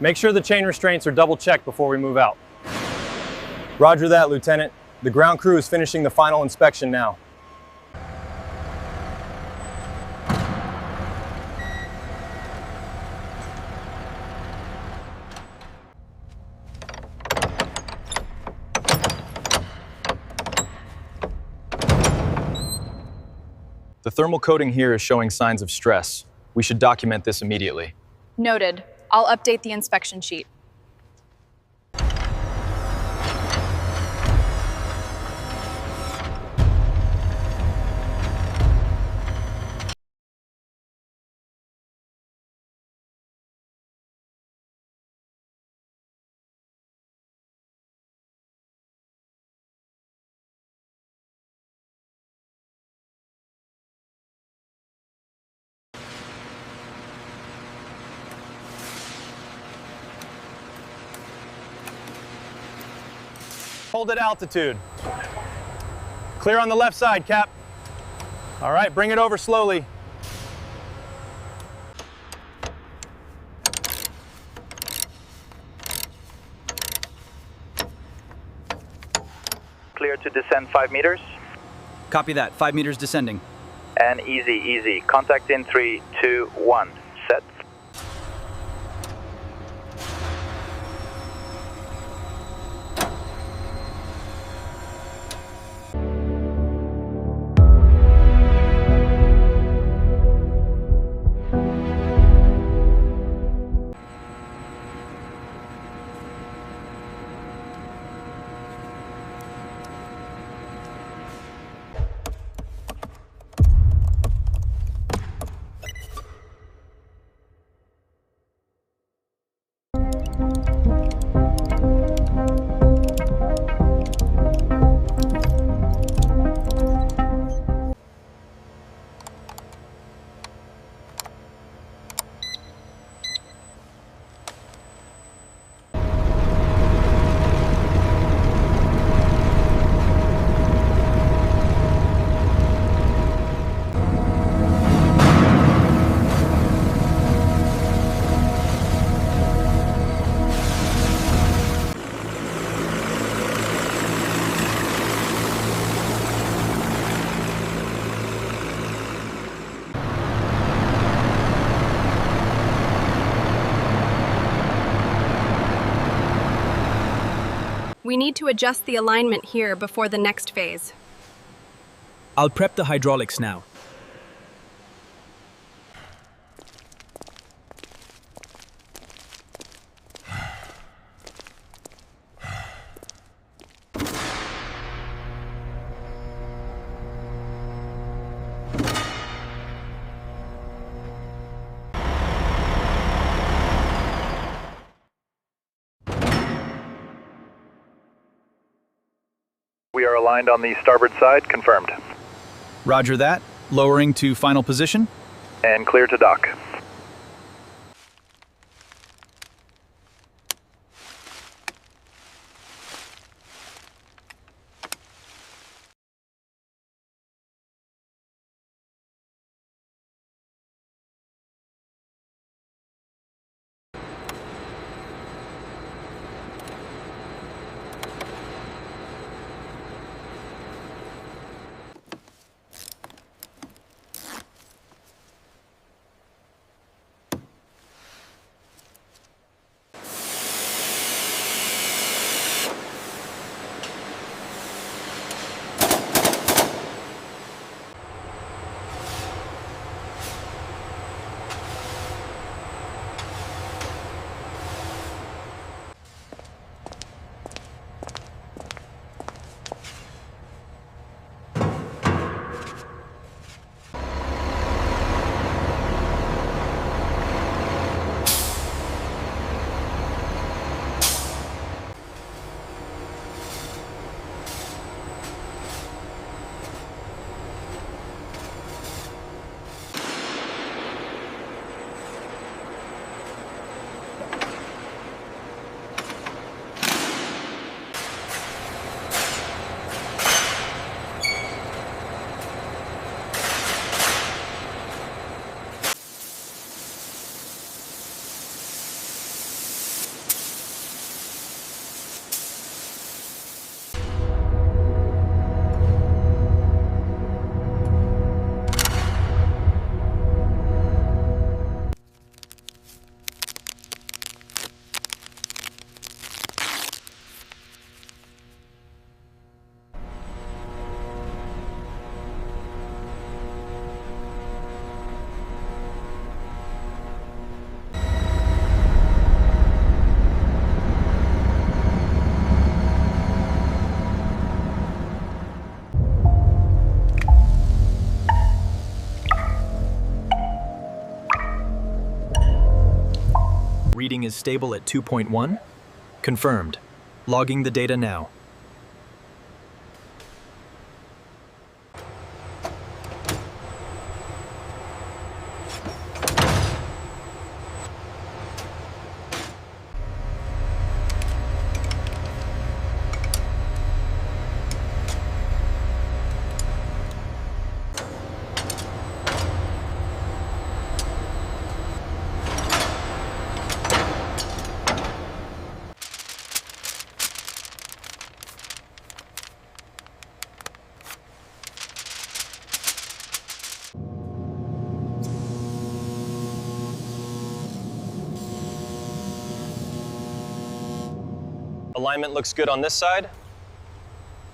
Make sure the chain restraints are double checked before we move out. Roger that, Lieutenant. The ground crew is finishing the final inspection now. The thermal coating here is showing signs of stress. We should document this immediately. Noted. I'll update the inspection sheet. Hold at altitude. Clear on the left side, Cap. All right, bring it over slowly. Clear to descend 5 meters. Copy that. 5 meters descending. And easy. Contact in 3, 2, 1. Set. We need to adjust the alignment here before the next phase. I'll prep the hydraulics now. We are aligned on the starboard side, confirmed. Roger that. Lowering to final position. And clear to dock. Everything is stable at 2.1? Confirmed. Logging the data now. Alignment looks good on this side.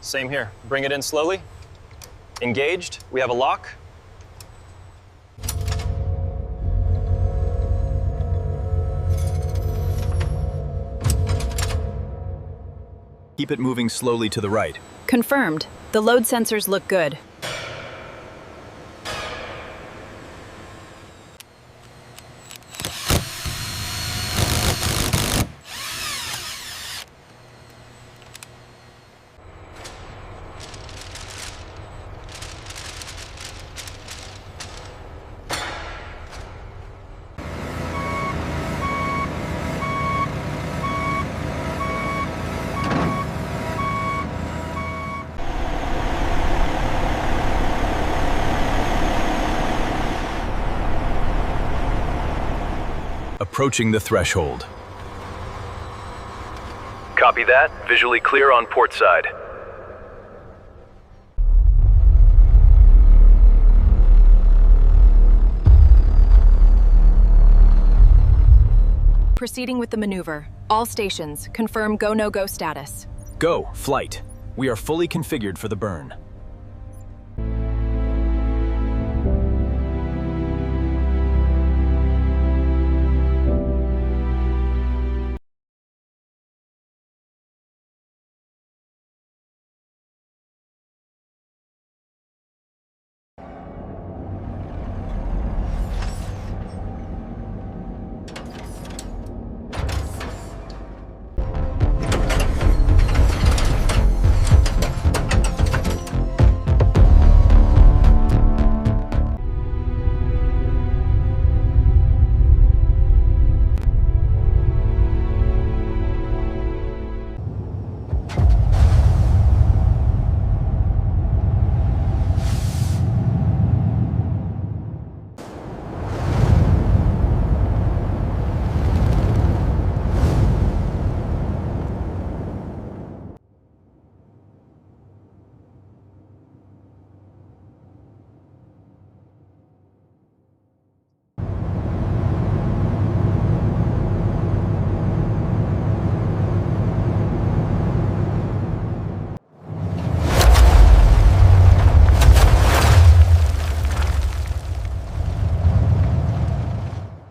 Same here. Bring it in slowly. Engaged. We have a lock. Keep it moving slowly to the right. Confirmed. The load sensors look good. Approaching the threshold. Copy that. Visually clear on port side. Proceeding with the maneuver. All stations, confirm go-no-go status. Go, flight. We are fully configured for the burn.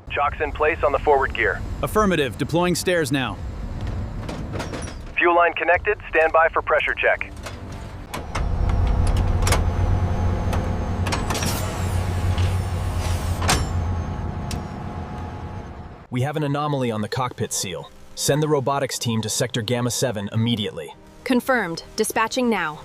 Chocks in place on the forward gear. Affirmative. Deploying stairs now. Fuel line connected. Stand by for pressure check. We have an anomaly on the cockpit seal. Send the robotics team to Sector Gamma 7 immediately. Confirmed. Dispatching now.